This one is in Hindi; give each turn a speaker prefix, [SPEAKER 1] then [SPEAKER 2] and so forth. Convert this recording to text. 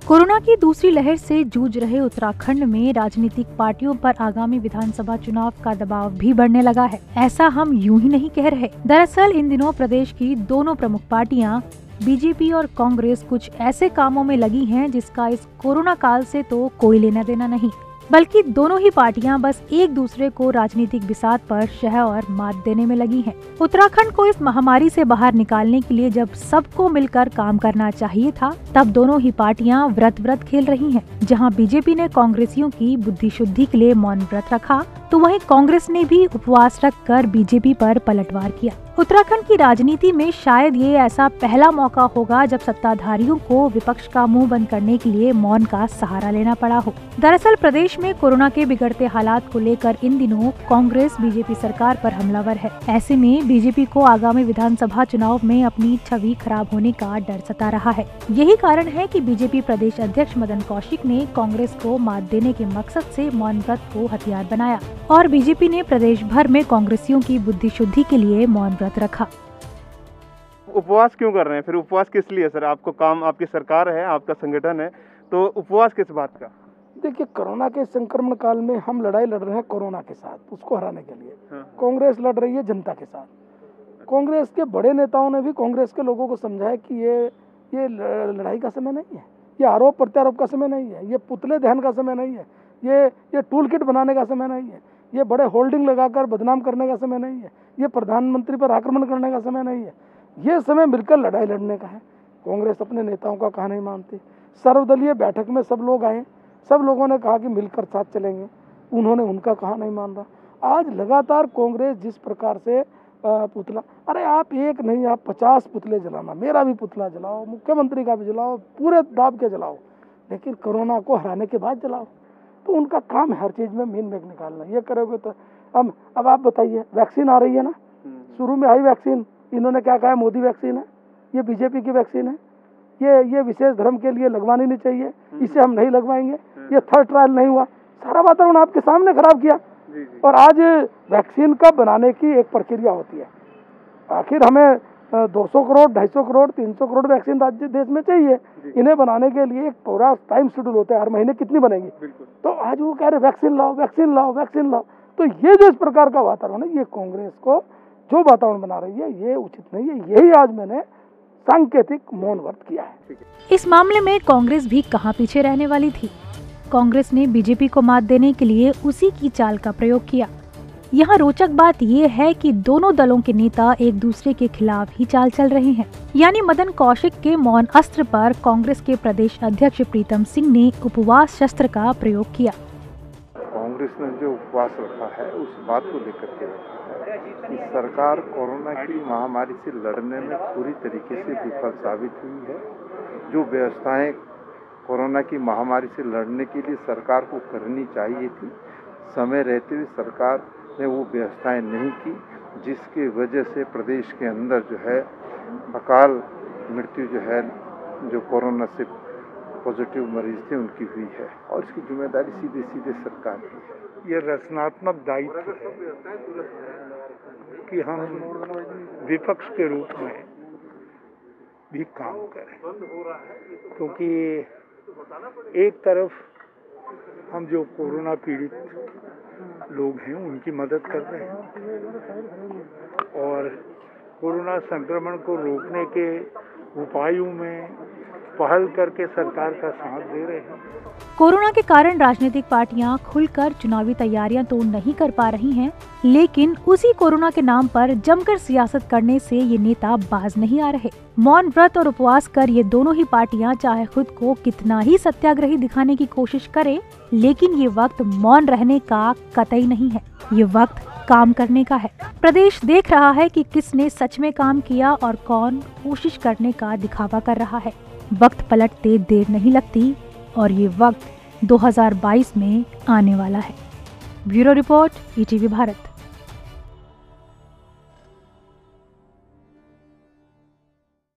[SPEAKER 1] कोरोना की दूसरी लहर से जूझ रहे उत्तराखंड में राजनीतिक पार्टियों पर आगामी विधानसभा चुनाव का दबाव भी बढ़ने लगा है। ऐसा हम यूं ही नहीं कह रहे। दरअसल इन दिनों प्रदेश की दोनों प्रमुख पार्टियां बीजेपी और कांग्रेस कुछ ऐसे कामों में लगी हैं जिसका इस कोरोना काल से तो कोई लेना देना नहीं, बल्कि दोनों ही पार्टियां बस एक दूसरे को राजनीतिक बिसात पर शह और मात देने में लगी हैं। उत्तराखंड को इस महामारी से बाहर निकालने के लिए जब सबको मिलकर काम करना चाहिए था, तब दोनों ही पार्टियां व्रत खेल रही हैं। जहां बीजेपी ने कांग्रेसियों की बुद्धि शुद्धि के लिए मौन व्रत रखा, तो वहीं कांग्रेस ने भी उपवास रखकर बीजेपी पर पलटवार किया। उत्तराखंड की राजनीति में शायद ये ऐसा पहला मौका होगा जब सत्ताधारियों को विपक्ष का मुंह बंद करने के लिए मौन का सहारा लेना पड़ा हो। दरअसल प्रदेश में कोरोना के बिगड़ते हालात को लेकर इन दिनों कांग्रेस बीजेपी सरकार पर हमलावर है। ऐसे में बीजेपी को आगामी विधानसभा चुनाव में अपनी छवि खराब होने का डर सता रहा है। यही कारण है कि बीजेपी प्रदेश अध्यक्ष मदन कौशिक ने कांग्रेस को मात देने के मकसद से मौन व्रत को हथियार बनाया और बीजेपी ने प्रदेश भर में कांग्रेसियों की बुद्धि शुद्धि के लिए मौन व्रत रखा।
[SPEAKER 2] उपवास क्यों कर रहे हैं? फिर उपवास किस लिए सर? आपको काम, आपकी सरकार है, आपका संगठन है, तो उपवास किस बात का?
[SPEAKER 3] देखिए, कोरोना के संक्रमण काल में हम लड़ाई लड़ रहे हैं कोरोना के साथ, उसको हराने के लिए। कांग्रेस लड़ रही है जनता के साथ। कांग्रेस के बड़े नेताओं ने भी कांग्रेस के लोगों को समझाया कि ये लड़ाई का समय नहीं है, ये आरोप प्रत्यारोप का समय नहीं है, ये पुतले दहन का समय नहीं है, ये टूल किट बनाने का समय नहीं है, ये बड़े होल्डिंग लगाकर बदनाम करने का समय नहीं है, ये प्रधानमंत्री पर आक्रमण करने का समय नहीं है। ये समय मिलकर लड़ाई लड़ने का है। कांग्रेस अपने नेताओं का कहा नहीं मानती। सर्वदलीय बैठक में सब लोग आए, सब लोगों ने कहा कि मिलकर साथ चलेंगे, उन्होंने उनका कहा नहीं मान रहा। आज लगातार कांग्रेस जिस प्रकार से पुतला, अरे आप एक नहीं, आप 50 पुतले जलाना, मेरा भी पुतला जलाओ, मुख्यमंत्री का भी जलाओ, पूरे दाब के जलाओ, लेकिन कोरोना को हराने के बाद जलाओ। तो उनका काम है हर चीज में मीन मेघ निकालना। ये करोगे तो अब आप बताइए, वैक्सीन आ रही है ना, शुरू में आई वैक्सीन, इन्होंने क्या कहा, मोदी वैक्सीन है, ये बीजेपी की वैक्सीन है, ये विशेष धर्म के लिए लगवानी नहीं चाहिए, इसे हम नहीं लगवाएंगे, ये थर्ड ट्रायल नहीं हुआ, सारा वातावरण आपके सामने खराब किया। और आज वैक्सीन का बनाने की एक प्रक्रिया होती है। आखिर हमें 200 करोड़, 250 करोड़, 300 करोड़ वैक्सीन राज्य देश में चाहिए। इन्हें बनाने के लिए एक पूरा टाइम शेड्यूल होता है, हर महीने कितनी बनेगी। तो आज वो कह रहे वैक्सीन लाओ, वैक्सीन लाओ, वैक्सीन लाओ। तो ये जो इस प्रकार का वातावरण है, ये कांग्रेस को जो वातावरण बना रही है, ये उचित नहीं है। यही आज मैंने सांकेतिक मौन व्रत किया है।
[SPEAKER 1] इस मामले में कांग्रेस भी कहां पीछे रहने वाली थी। कांग्रेस ने बीजेपी को मात देने के लिए उसी की चाल का प्रयोग किया। यहाँ रोचक बात ये है कि दोनों दलों के नेता एक दूसरे के खिलाफ ही चाल चल रहे हैं। यानी मदन कौशिक के मौन अस्त्र पर कांग्रेस के प्रदेश अध्यक्ष प्रीतम सिंह ने उपवास शस्त्र का प्रयोग किया।
[SPEAKER 4] कांग्रेस ने जो उपवास रखा है उस बात को लेकर के रखा है कि सरकार कोरोना की महामारी से लड़ने में पूरी तरीके से विफल साबित हुई है। जो व्यवस्थाएं कोरोना की महामारी से लड़ने के लिए सरकार को करनी चाहिए थी, समय रहते हुए सरकार ने वो व्यवस्थाएं नहीं की, जिसकी वजह से प्रदेश के अंदर जो है अकाल मृत्यु जो है, जो कोरोना से पॉजिटिव मरीज थे उनकी हुई है, और इसकी जिम्मेदारी सीधे सरकार की है।
[SPEAKER 5] ये रचनात्मक दायित्व है कि हम विपक्ष के रूप में भी काम करें, क्योंकि एक तरफ हम जो कोरोना पीड़ित लोग हैं उनकी मदद कर रहे हैं और कोरोना संक्रमण को रोकने के उपायों में पहल करके सरकार का साथ दे रहे हैं।
[SPEAKER 1] कोरोना के कारण राजनीतिक पार्टियां खुलकर चुनावी तैयारियां तो नहीं कर पा रही हैं, लेकिन उसी कोरोना के नाम पर जमकर सियासत करने से ये नेता बाज नहीं आ रहे। मौन व्रत और उपवास कर ये दोनों ही पार्टियां चाहे खुद को कितना ही सत्याग्रही दिखाने की कोशिश करे, लेकिन ये वक्त मौन रहने का कतई नहीं है। ये वक्त काम करने का है। प्रदेश देख रहा है कि किसने सच में काम किया और कौन कोशिश करने का दिखावा कर रहा है। वक्त पलटते देर नहीं लगती और ये वक्त 2022 में आने वाला है। Bureau report, ETV Bharat.